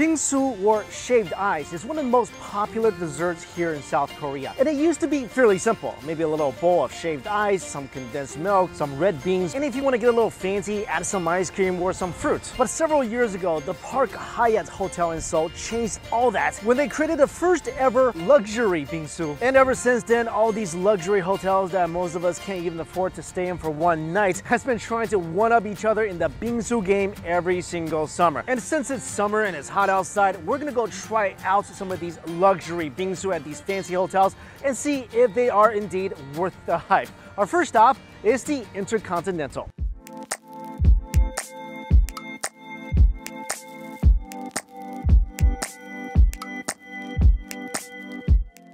Bingsu, or shaved ice, is one of the most popular desserts here in South Korea. And it used to be fairly simple. Maybe a little bowl of shaved ice, some condensed milk, some red beans, and if you want to get a little fancy, add some ice cream or some fruit. But several years ago, the Park Hyatt Hotel in Seoul changed all that when they created the first ever luxury Bingsu. And ever since then, all these luxury hotels that most of us can't even afford to stay in for one night has been trying to one-up each other in the Bingsu game every single summer. And since it's summer and it's hot outside, we're gonna go try out some of these luxury Bingsu at these fancy hotels and see if they are indeed worth the hype. Our first stop is the Intercontinental.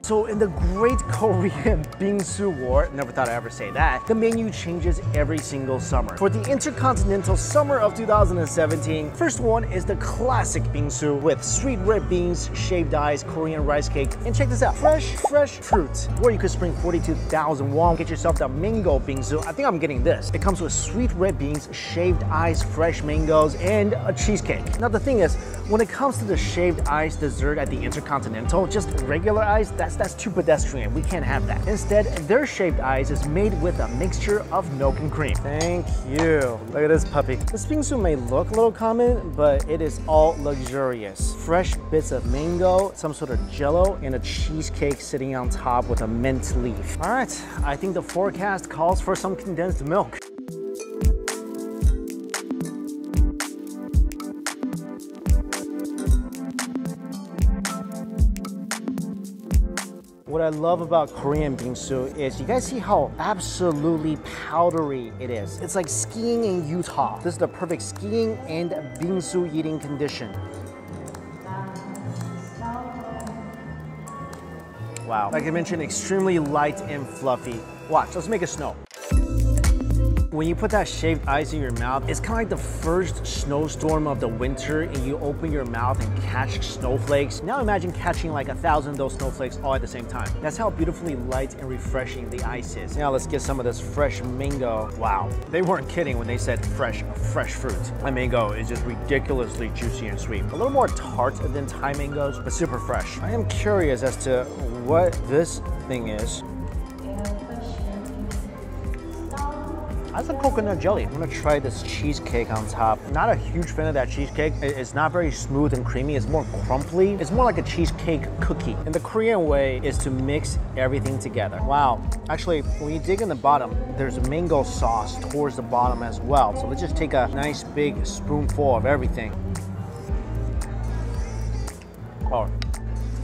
So in the great Korean Bingsu war, never thought I'd ever say that, the menu changes every single summer. For the Intercontinental Summer of 2017, first one is the classic Bingsu with sweet red beans, shaved ice, Korean rice cake, and check this out, fresh fruit. Or you could spring 42,000 won, get yourself the mango Bingsu. I think I'm getting this. It comes with sweet red beans, shaved ice, fresh mangoes, and a cheesecake. Now the thing is, when it comes to the shaved ice dessert at the Intercontinental, just regular ice, that's too pedestrian. We can't have that. Instead, their shaved ice is made with a mixture of milk and cream. Thank you. Look at this puppy. This Bingsu may look a little common, but it is all luxurious. Fresh bits of mango, some sort of jello, and a cheesecake sitting on top with a mint leaf. All right, I think the forecast calls for some condensed milk. What I love about Korean Bingsu is, you guys see how absolutely powdery it is. It's like skiing in Utah. This is the perfect skiing and Bingsu eating condition. Wow. Like I mentioned, extremely light and fluffy. Watch, let's make it snow. When you put that shaved ice in your mouth, it's kind of like the first snowstorm of the winter and you open your mouth and catch snowflakes. Now imagine catching like 1,000 of those snowflakes all at the same time. That's how beautifully light and refreshing the ice is. Now let's get some of this fresh mango. Wow, they weren't kidding when they said fresh fruit. My mango is just ridiculously juicy and sweet. A little more tart than Thai mangoes, but super fresh. I am curious as to what this thing is. That's a coconut jelly. I'm gonna try this cheesecake on top. Not a huge fan of that cheesecake. It's not very smooth and creamy. It's more crumply. It's more like a cheesecake cookie. And the Korean way is to mix everything together. Wow. Actually, when you dig in the bottom, there's mango sauce towards the bottom as well. So let's just take a nice big spoonful of everything. Oh,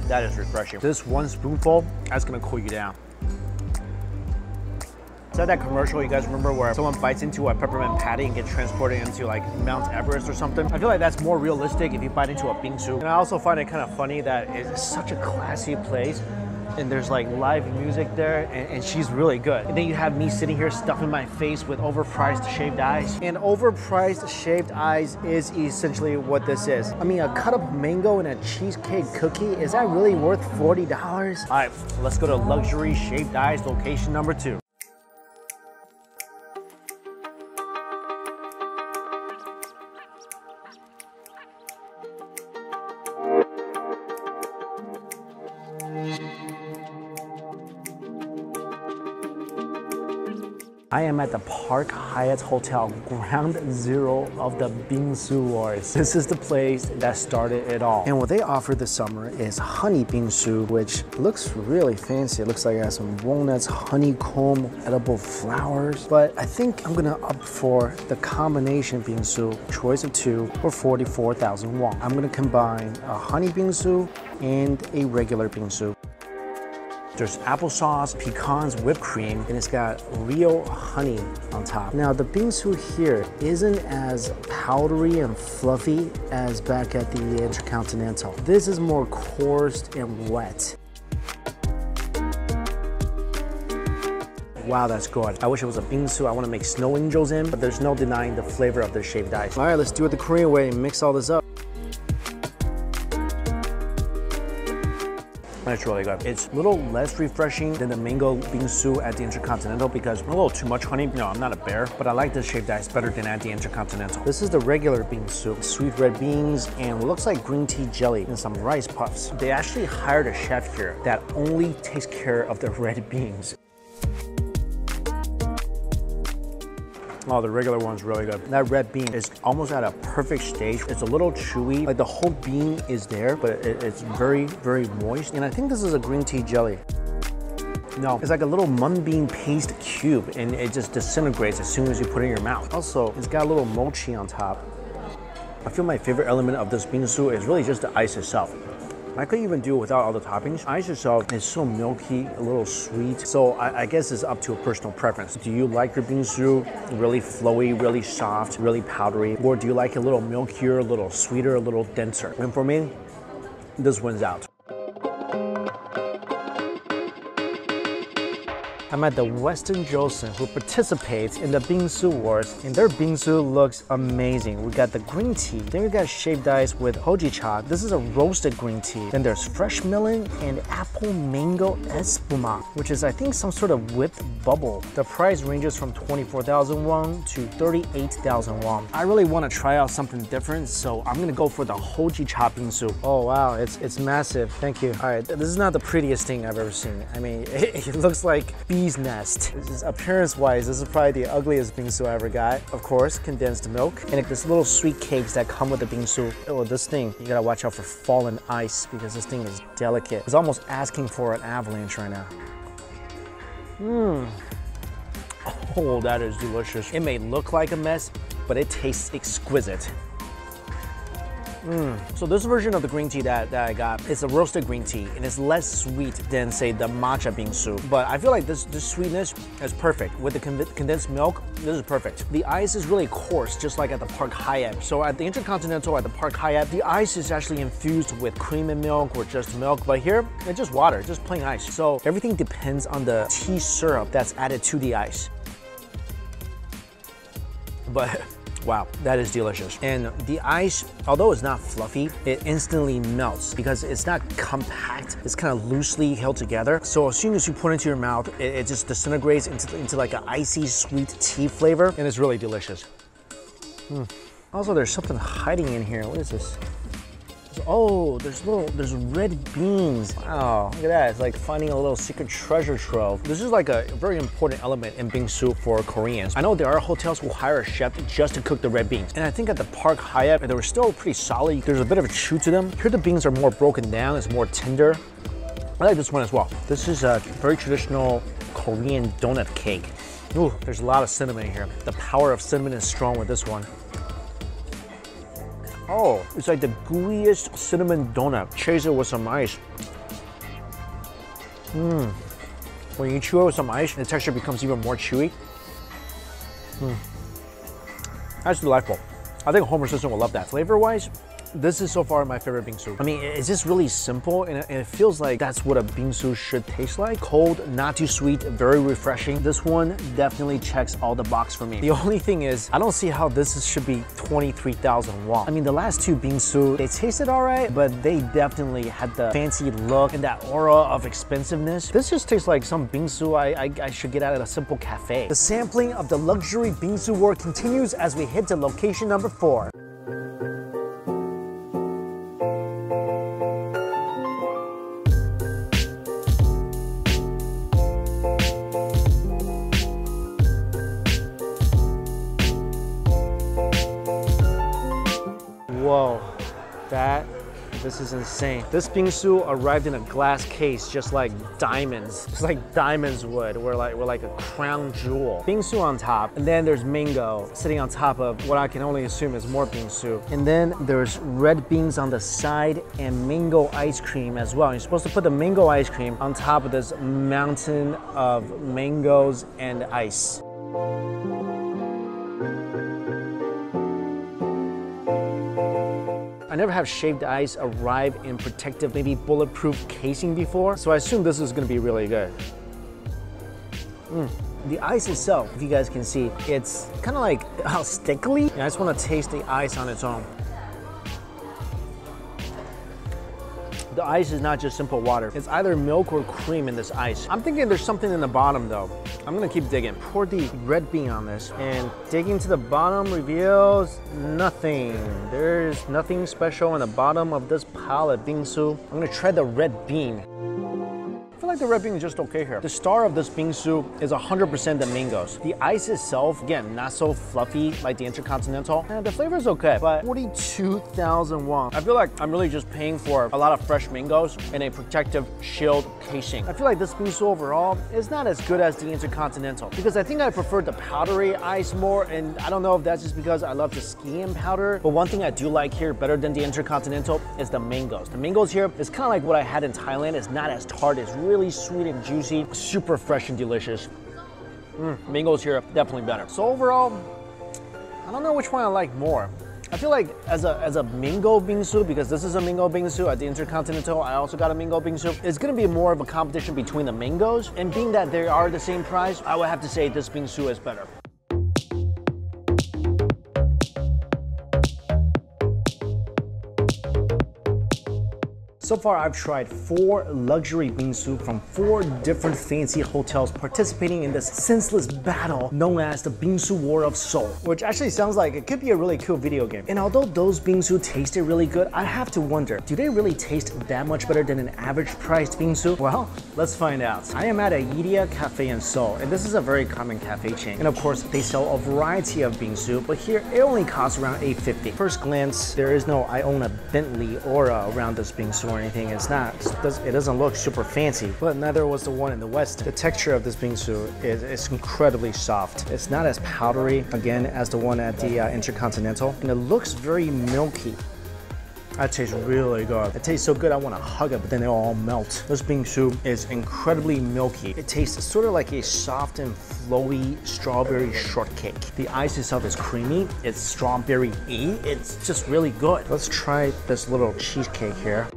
that is refreshing. This one spoonful, that's gonna cool you down. Is that commercial you guys remember where someone bites into a peppermint patty and gets transported into like Mount Everest or something? I feel like that's more realistic if you bite into a Bingsu. And I also find it kind of funny that it's such a classy place and there's like live music there and she's really good. And then you have me sitting here stuffing my face with overpriced shaved ice. And overpriced shaved ice is essentially what this is. I mean, a cut up mango and a cheesecake cookie, is that really worth $40? All right, let's go to luxury shaved ice location number 2. I am at the Park Hyatt Hotel, ground zero of the Bingsu wars. This is the place that started it all. And what they offer this summer is honey Bingsu, which looks really fancy. It looks like it has some walnuts, honeycomb, edible flowers. But I think I'm gonna opt for the combination Bingsu, choice of 2 for 44,000 won. I'm gonna combine a honey Bingsu and a regular Bingsu. There's applesauce, pecans, whipped cream, and it's got real honey on top. Now the Bingsu here isn't as powdery and fluffy as back at the Intercontinental. This is more coarse and wet. Wow, that's good. I wish it was a Bingsu. I want to make snow angels in, but there's no denying the flavor of the shaved ice. All right, let's do it the Korean way and mix all this up. That's really good. It's a little less refreshing than the mango bingsu at the Intercontinental because a little too much honey. No, I'm not a bear, but I like this shaved ice better than at the Intercontinental. This is the regular bingsu, sweet red beans, and what looks like green tea jelly and some rice puffs. They actually hired a chef here that only takes care of the red beans. Oh, the regular one's really good. That red bean is almost at a perfect stage. It's a little chewy. Like the whole bean is there, but it's very, very moist. And I think this is a green tea jelly. No, it's like a little mung bean paste cube and it just disintegrates as soon as you put it in your mouth. Also, it's got a little mochi on top. I feel my favorite element of this bingsu is really just the ice itself. I could even do it without all the toppings. Ice itself is so milky, a little sweet. So I guess it's up to a personal preference. Do you like your bingsu really flowy, really soft, really powdery? Or do you like it a little milkier, a little sweeter, a little denser? And for me, this wins out. I'm at the Westin Joseph, who participates in the Bingsu Wars, and their Bingsu looks amazing. We got the green tea, then we got shaved ice with hojicha. This is a roasted green tea. Then there's fresh melon and apple mango espuma, which is I think some sort of whipped bubble. The price ranges from 24,000 won to 38,000 won. I really want to try out something different, so I'm gonna go for the hojicha Bingsu. Oh wow, it's massive. Thank you. All right, this is not the prettiest thing I've ever seen. I mean, it looks like bee's nest. Appearance-wise, this is probably the ugliest bingsu I ever got. Of course, condensed milk, and this little sweet cakes that come with the bingsu. Oh, this thing, you gotta watch out for fallen ice because this thing is delicate. It's almost asking for an avalanche right now. Oh, that is delicious. It may look like a mess, but it tastes exquisite. So this version of the green tea that I got, it's a roasted green tea and it's less sweet than say the matcha bingsu. But I feel like this sweetness is perfect. With the condensed milk, this is perfect. The ice is really coarse, just like at the Park Hyatt. So at the Intercontinental at the Park Hyatt, the ice is actually infused with cream and milk or just milk. But here, it's just water, just plain ice. So everything depends on the tea syrup that's added to the ice. But wow, that is delicious. And the ice, although it's not fluffy, it instantly melts because it's not compact. It's kind of loosely held together. So as soon as you put it into your mouth, it just disintegrates into like an icy sweet tea flavor, and it's really delicious. Also, there's something hiding in here. What is this? Oh, there's red beans. Wow, look at that. It's like finding a little secret treasure trove. This is like a very important element in bingsu for Koreans. I know there are hotels who hire a chef just to cook the red beans. And I think at the Park Hyatt, they were still pretty solid. There's a bit of a chew to them. Here the beans are more broken down. It's more tender. I like this one as well. This is a very traditional Korean donut cake. Ooh, there's a lot of cinnamon in here. The power of cinnamon is strong with this one. Oh, it's like the gooeyest cinnamon donut. Chase it with some ice. When you chew it with some ice, the texture becomes even more chewy. That's delightful. I think Homer Simpson will love that. Flavor-wise, this is so far my favorite bingsu. I mean, it's just really simple, and it feels like that's what a bingsu should taste like. Cold, not too sweet, very refreshing. This one definitely checks all the boxes for me. The only thing is, I don't see how this should be 23,000 won. I mean, the last two bingsu, they tasted all right, but they definitely had the fancy look and that aura of expensiveness. This just tastes like some bingsu I should get out at a simple cafe. The sampling of the luxury bingsu war continues as we head to location number 4. Whoa, this is insane. This bingsu arrived in a glass case just like diamonds. Just like diamonds would. We're like a crown jewel. Bingsu on top, and then there's mango sitting on top of what I can only assume is more bingsu. And then there's red beans on the side and mango ice cream as well. You're supposed to put the mango ice cream on top of this mountain of mangoes and ice. I never have shaved ice arrive in protective, maybe bulletproof casing before, so I assume this is gonna be really good. The ice itself, if you guys can see, it's kind of like stickly. I just want to taste the ice on its own. The ice is not just simple water. It's either milk or cream in this ice. I'm thinking there's something in the bottom though. I'm gonna keep digging. Pour the red bean on this, and digging to the bottom reveals nothing. There's nothing special in the bottom of this pile of Bingsu. I'm gonna try the red bean. I feel like the red bean is just okay here. The star of this Bingsu is 100% the mangoes. The ice itself, again, not so fluffy like the Intercontinental. And the flavor is okay, but 42,000 won. I feel like I'm really just paying for a lot of fresh mangoes and a protective shield casing. I feel like this Bingsu overall is not as good as the Intercontinental because I think I prefer the powdery ice more, and I don't know if that's just because I love to ski in powder, but one thing I do like here better than the Intercontinental is the mangoes. The mangoes here is kind of like what I had in Thailand. It's not as tart, it's really sweet and juicy, super fresh and delicious. Mangoes here, definitely better. So overall, I don't know which one I like more. I feel like as a mango bingsu, because this is a mango bingsu at the Intercontinental, I also got a mango bingsu. It's gonna be more of a competition between the mangoes, and being that they are the same price, I would have to say this bingsu is better. So far, I've tried 4 luxury bingsu from 4 different fancy hotels participating in this senseless battle known as the Bingsu War of Seoul, which actually sounds like it could be a really cool video game. And although those bingsu tasted really good, I have to wonder, do they really taste that much better than an average priced bingsu? Well, let's find out. I am at a Hyatt cafe in Seoul, and this is a very common cafe chain. And of course, they sell a variety of bingsu, but here it only costs around $8.50. First glance, there is no I own a Bentley aura around this bingsu or anything. It's not, it doesn't look super fancy, but neither was the one in the West. The texture of this bingsu is incredibly soft. It's not as powdery, again, as the one at the Intercontinental, and it looks very milky. That tastes really good. It tastes so good I want to hug it, but then it all melts. This bingsu is incredibly milky. It tastes sort of like a soft and flowy strawberry shortcake. The ice itself is creamy. It's strawberry-y. It's just really good. Let's try this little cheesecake here.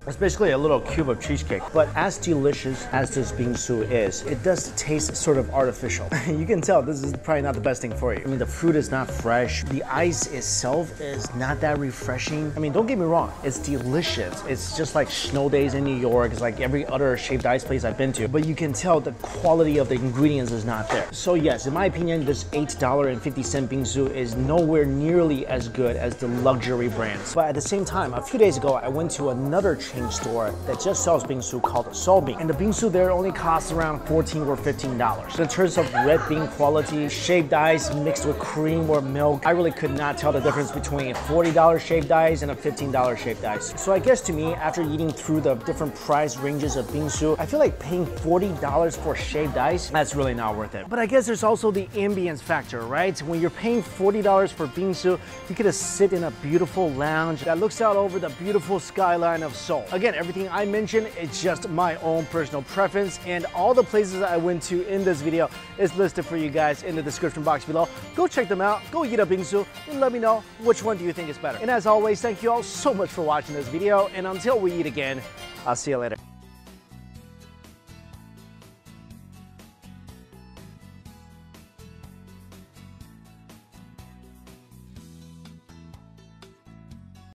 It's basically a little cube of cheesecake, but as delicious as this bingsu is, it does taste sort of artificial. You can tell this is probably not the best thing for you. I mean, the fruit is not fresh. The ice itself is not that refreshing. I mean, don't get me wrong, it's delicious. It's just like snow days in New York. It's like every other shaved ice place I've been to, but you can tell the quality of the ingredients is not there. So yes, in my opinion, this $8.50 bingsu is nowhere nearly as good as the luxury brands. But at the same time, a few days ago, I went to another chain store that just sells bingsu called Seoul Bean, and the bingsu there only costs around $14 or $15. But in terms of red bean quality, shaved ice mixed with cream or milk, I really could not tell the difference between a $40 shaved ice and a $15 shaved ice. So I guess to me, after eating through the different price ranges of bingsu, I feel like paying $40 for shaved ice, that's really not worth it. But I guess there's also the ambience factor, right? When you're paying $40 for bingsu, you could sit in a beautiful lounge that looks out over the beautiful skyline of Seoul. Again, everything I mentioned is just my own personal preference, and all the places I went to in this video is listed for you guys in the description box below. Go check them out, go eat a bingsu, and let me know which one do you think is better. And as always, thank you all so much for watching this video, and until we eat again, I'll see you later.